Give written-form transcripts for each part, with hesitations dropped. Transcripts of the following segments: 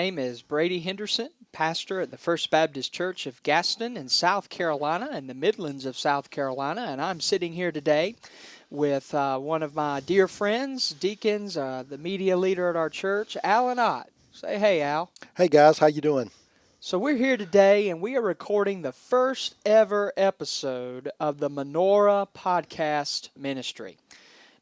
name is Brady Henderson, pastor at the First Baptist Church of Gaston in South Carolina, in the Midlands of South Carolina, and I'm sitting here today with one of my dear friends, deacons, the media leader at our church, Alan Ott. Say hey, Al. Hey guys, how you doing? So we're here today, and we are recording the first ever episode of the Menorah podcast ministry.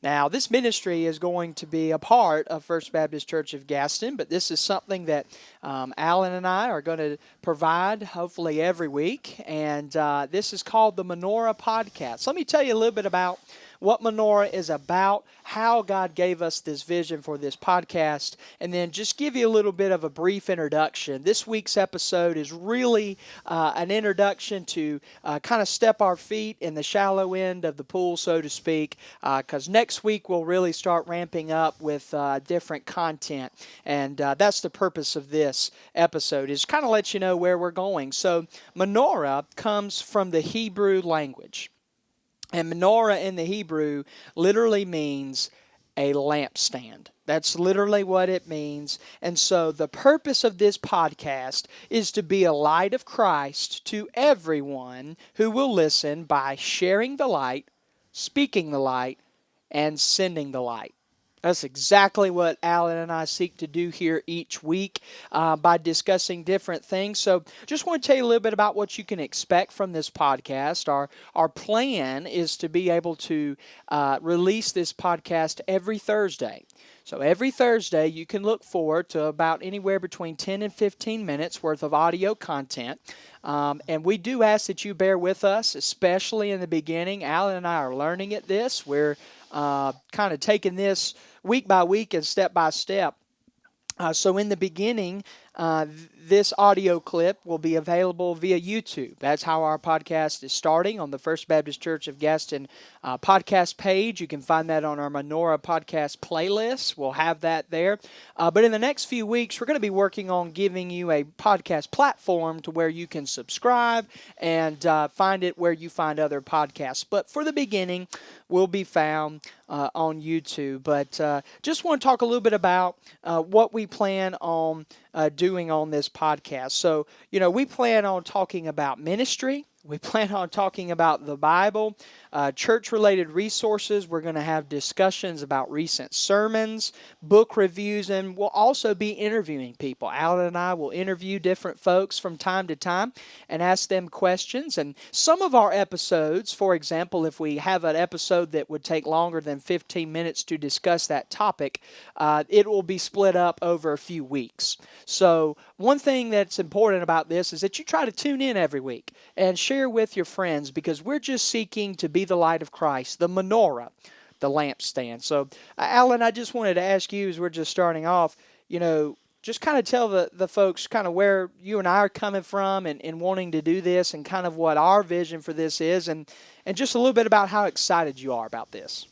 Now, this ministry is going to be a part of First Baptist Church of Gaston, but this is something that Alan and I are going to provide hopefully every week, and this is called the Menorah Podcast. Let me tell you a little bit about what Menorah is about, how God gave us this vision for this podcast, and then just give you a little bit of a brief introduction. This week's episode is really an introduction to kind of step our feet in the shallow end of the pool, so to speak, because next week we'll really start ramping up with different content, and that's the purpose of this episode, is kind of let you know where we're going. So Menorah comes from the Hebrew language. And menorah in the Hebrew literally means a lampstand. That's literally what it means. And so the purpose of this podcast is to be a light of Christ to everyone who will listen by sharing the light, speaking the light, and sending the light. That's exactly what Alan and I seek to do here each week by discussing different things. So just want to tell you a little bit about what you can expect from this podcast. Our plan is to be able to release this podcast every Thursday. So every Thursday you can look forward to about anywhere between 10 and 15 minutes worth of audio content. And we do ask that you bear with us, especially in the beginning. Alan and I are learning at this. We're kind of taking this week by week and step by step. So in the beginning, this audio clip will be available via YouTube. That's how our podcast is starting on the First Baptist Church of Gaston podcast page. You can find that on our Menorah podcast playlist. We'll have that there. But in the next few weeks, we're going to be working on giving you a podcast platform to where you can subscribe and find it where you find other podcasts. But for the beginning, will be found on YouTube. But just want to talk a little bit about what we plan on doing on this podcast. So, we plan on talking about ministry. We plan on talking about the Bible, church-related resources. We're going to have discussions about recent sermons, book reviews, and we'll also be interviewing people. Alan and I will interview different folks from time to time and ask them questions. And some of our episodes, for example, if we have an episode that would take longer than 15 minutes to discuss that topic, it will be split up over a few weeks. So one thing that's important about this is that you try to tune in every week and share with your friends, because we're just seeking to be the light of Christ, the menorah, the lampstand. So, Alan, I just wanted to ask you, as we're just starting off, just kind of tell the folks kind of where you and I are coming from and wanting to do this, and kind of what our vision for this is, and just a little bit about how excited you are about this.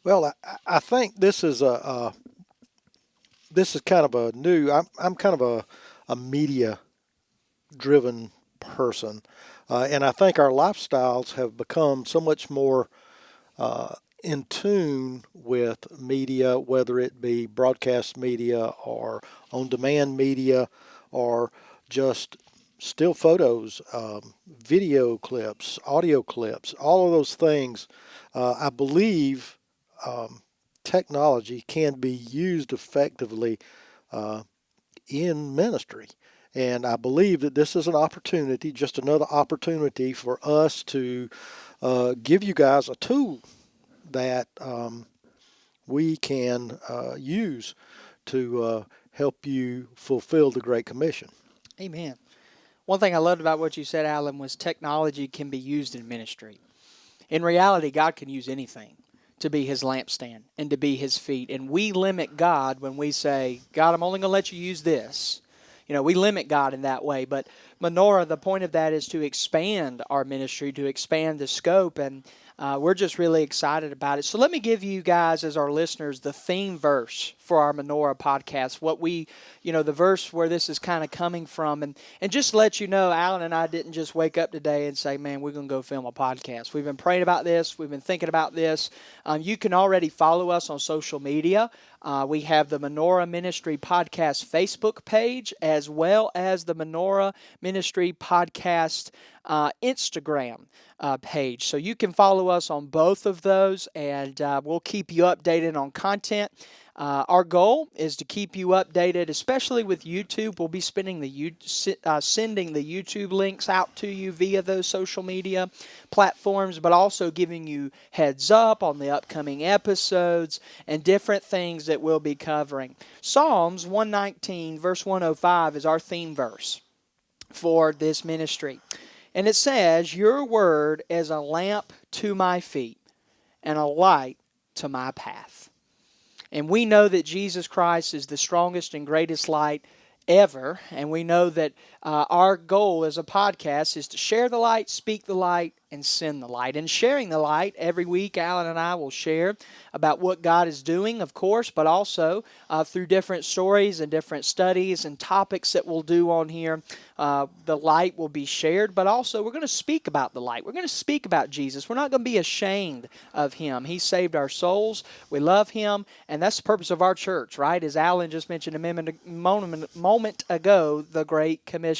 Well, I think this is kind of a new. I'm kind of a media driven person, and I think our lifestyles have become so much more in tune with media, whether it be broadcast media or on-demand media or just still photos, video clips, audio clips, all of those things. I believe technology can be used effectively in ministry. And I believe that this is an opportunity, just another opportunity for us to give you guys a tool that we can use to help you fulfill the Great Commission. Amen. One thing I loved about what you said, Alan, was technology can be used in ministry. In reality, God can use anything to be his lampstand and to be his feet. And we limit God when we say, God, I'm only going to let you use this. We limit God in that way. But Menorah, the point of that is to expand our ministry, to expand the scope. And we're just really excited about it. So let me give you guys, as our listeners, the theme verse for our Menorah podcast. What we, the verse where this is kind of coming from, and just to let you know, Alan and I didn't just wake up today and say, "Man, we're going to go film a podcast." We've been praying about this. We've been thinking about this. You can already follow us on social media. We have the Menorah Ministry Podcast Facebook page, as well as the Menorah Ministry Podcast Instagram page. So you can follow us on both of those, and we'll keep you updated on content. Our goal is to keep you updated, especially with YouTube. We'll be sending the YouTube links out to you via those social media platforms, but also giving you heads up on the upcoming episodes and different things that we'll be covering. Psalms 119, verse 105 is our theme verse for this ministry. And it says, "Your word is a lamp to my feet and a light to my path." And we know that Jesus Christ is the strongest and greatest light ever. And we know that our goal as a podcast is to share the light, speak the light, and send the light. And sharing the light, every week Alan and I will share about what God is doing, of course, but also through different stories and different studies and topics that we'll do on here. The light will be shared, but also we're going to speak about the light. We're going to speak about Jesus. We're not going to be ashamed of Him. He saved our souls. We love Him, and that's the purpose of our church, right? As Alan just mentioned a moment ago, the Great Commission.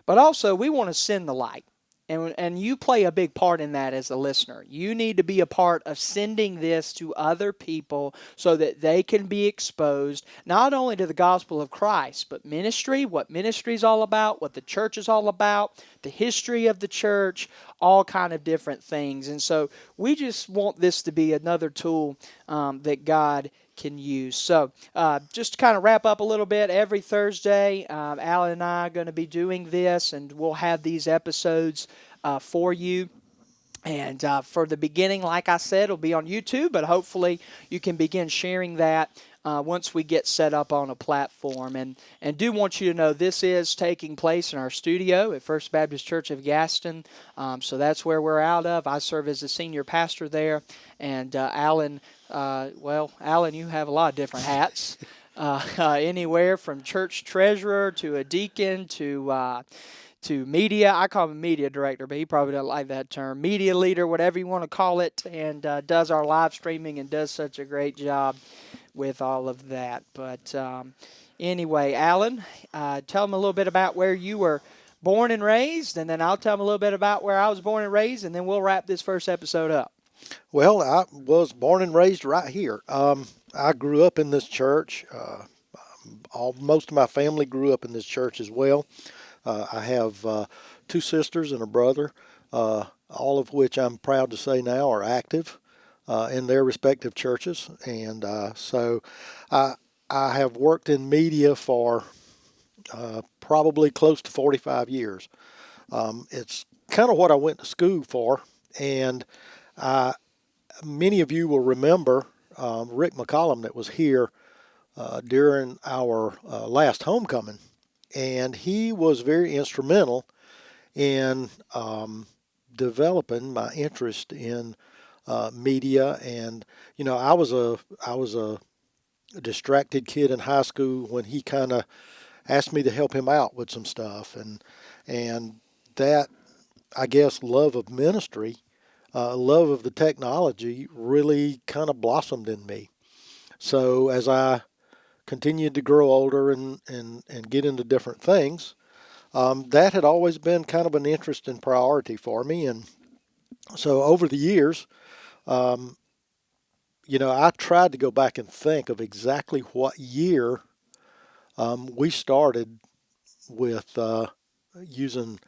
But also, we want to send the light. And you play a big part in that as a listener. You need to be a part of sending this to other people so that they can be exposed not only to the gospel of Christ, but ministry, what ministry is all about, what the church is all about, the history of the church, all kind of different things. And so we just want this to be another tool that God can use. So just to kind of wrap up a little bit, every Thursday, Alan and I are going to be doing this, and we'll have these episodes for you. And for the beginning, like I said, it'll be on YouTube, but hopefully you can begin sharing that once we get set up on a platform. And do want you to know this is taking place in our studio at First Baptist Church of Gaston. So that's where we're out of. I serve as the senior pastor there. And Alan, Alan, you have a lot of different hats. Anywhere from church treasurer to a deacon to media. I call him a media director, but he probably doesn't like that term. Media leader, whatever you want to call it, and does our live streaming and does such a great job with all of that. But anyway, Alan, tell them a little bit about where you were born and raised, and then I'll tell them a little bit about where I was born and raised, and then we'll wrap this first episode up. Well, I was born and raised right here. I grew up in this church. Most of my family grew up in this church as well. I have two sisters and a brother, all of which I'm proud to say now are active in their respective churches. And so I have worked in media for probably close to 45 years. It's kind of what I went to school for. And many of you will remember Rick McCollum that was here during our last homecoming. And he was very instrumental in developing my interest in media. And I was a distracted kid in high school when he kind of asked me to help him out with some stuff, and that, I guess, love of ministry, love of the technology really kind of blossomed in me. So as I continued to grow older and get into different things, that had always been kind of an interest and priority for me. And so over the years, I tried to go back and think of exactly what year we started with using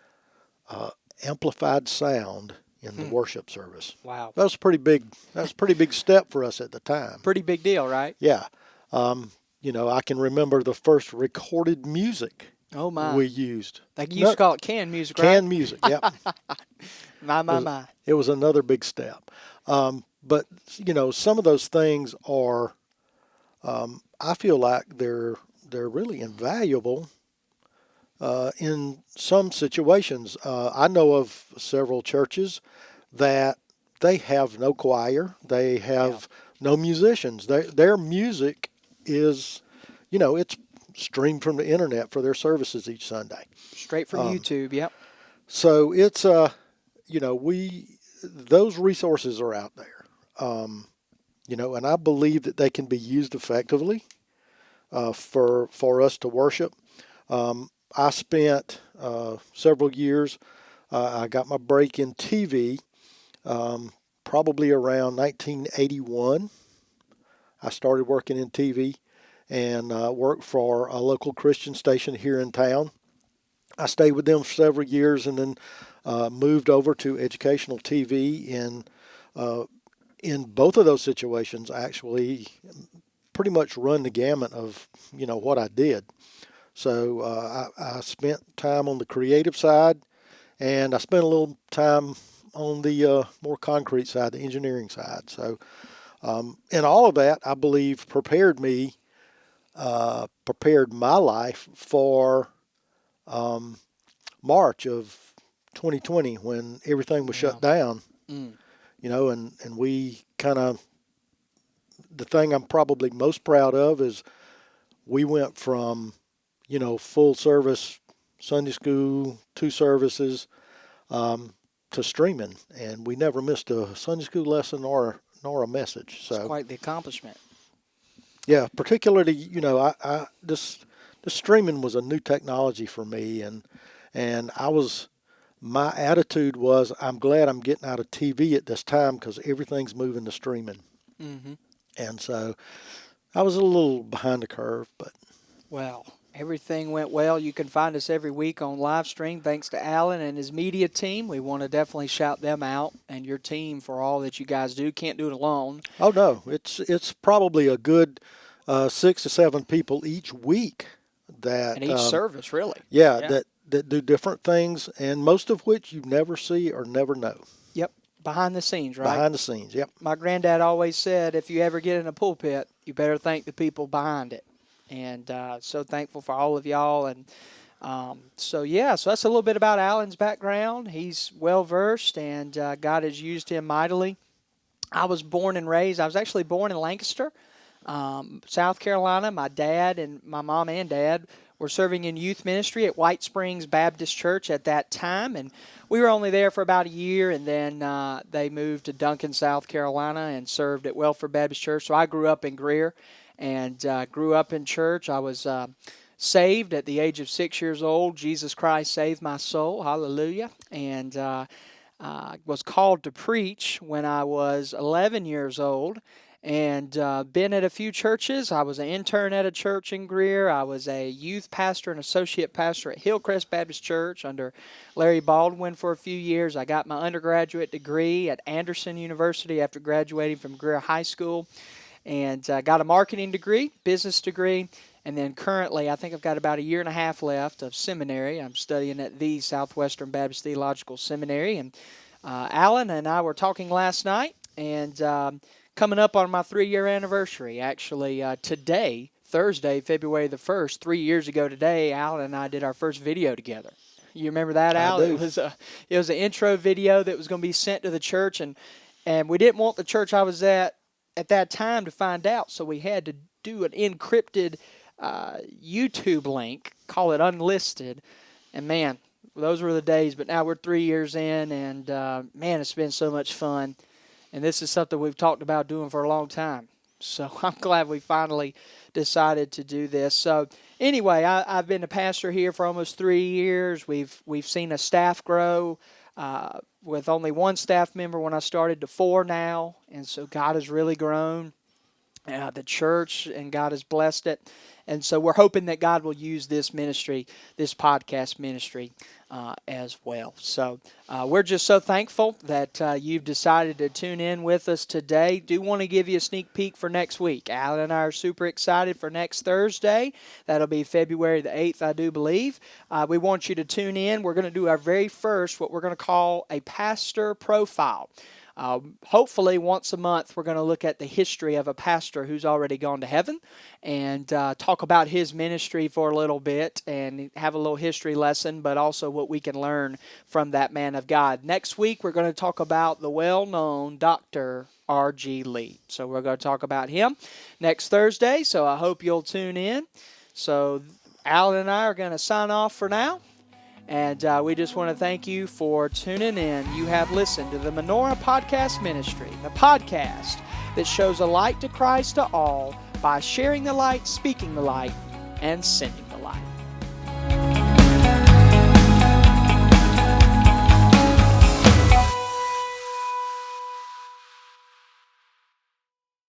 amplified sound in the worship service. Wow. That was a pretty big. That was a pretty big step for us at the time. Pretty big deal, right? Yeah. I can remember the first recorded music we used. Like you used to call it canned music, right? Canned music, yep. My. It was another big step. But, some of those things are, I feel like they're really invaluable in some situations. I know of several churches that they have no choir. They have no musicians. Their music is, it's streamed from the internet for their services each Sunday. Straight from YouTube. Yep. So it's we those resources are out there. And I believe that they can be used effectively for us to worship. I spent several years. I got my break in TV probably around 1981. I started working in TV and worked for a local Christian station here in town. I stayed with them for several years and then moved over to educational TV. And in both of those situations, I actually pretty much run the gamut of what I did. So I spent time on the creative side, and I spent a little time on the more concrete side, the engineering side. So, and all of that, I believe, prepared my life for March of 2020 when everything was shut down. Mm. And we the thing I'm probably most proud of is we went from, full service Sunday school, 2 services, to streaming, and we never missed a Sunday school lesson nor a message. So It's quite the accomplishment. yeah, particularly, this streaming was a new technology for me, and my attitude was, I'm glad I'm getting out of TV at this time because everything's moving to streaming. Mm-hmm. And so I was a little behind the curve, but Well, everything went well. You can find us every week on live stream thanks to Alan and his media team. We want to definitely shout them out and your team for all that you guys do. Can't do it alone. oh no, it's probably a good 6 to 7 people each week that And each service, really. yeah. that do different things, and most of which you never see or never know. Yep. Behind the scenes, right? Behind the scenes, yep. My granddad always said, if you ever get in a pulpit, you better thank the people behind it. And so thankful for all of y'all. And so that's a little bit about Alan's background. He's well-versed, and God has used him mightily. I was actually born in Lancaster, South Carolina. My dad and my mom and dad were serving in youth ministry at White Springs Baptist Church at that time, and we were only there for about a year, and then they moved to Duncan, South Carolina, and served at Welfare Baptist Church. So I grew up in Greer and grew up in church. I was saved at the age of 6 years old. Jesus Christ saved my soul. Hallelujah. And was called to preach when I was 11 years old, and been at a few churches. I was an intern at a church in Greer. I was a youth pastor and associate pastor at Hillcrest Baptist Church under Larry Baldwin for a few years. I got my undergraduate degree at Henderson University after graduating from Greer High School, and got a marketing degree, business degree, and then currently I think I've got about a year and a half left of seminary. I'm studying at the Southwestern Baptist Theological Seminary, and Alan and I were talking last night, and coming up on my 3-year anniversary. Actually, today, Thursday, February the 1st, 3 years ago today, Alan and I did our first video together. You remember that, Al? I do. It was an intro video that was going to be sent to the church, and we didn't want the church I was at that time to find out, so we had to do an encrypted YouTube link, call it unlisted, and man, those were the days. But now we're 3 years in, and man, it's been so much fun. And this is something we've talked about doing for a long time. So I'm glad we finally decided to do this. So anyway, I've been a pastor here for almost 3 years. We've seen a staff grow with only one staff member when I started to 4 now. And so God has really grown the church, and God has blessed it. And so we're hoping that God will use this ministry, this podcast ministry, as well. So we're just so thankful that you've decided to tune in with us today. Do want to give you a sneak peek for next week. Alan and I are super excited for next Thursday. That'll be February the 8th, I do believe. We want you to tune in. We're going to do our very first, what we're going to call a pastor profile. Hopefully, once a month, we're going to look at the history of a pastor who's already gone to heaven and talk about his ministry for a little bit and have a little history lesson, but also what we can learn from that man of God. Next week, we're going to talk about the well-known Dr. R.G. Lee. So we're going to talk about him next Thursday, so I hope you'll tune in. So Alan and I are going to sign off for now. And we just want to thank you for tuning in. You have listened to the Menorah Podcast Ministry, the podcast that shows a light to Christ to all by sharing the light, speaking the light, and sending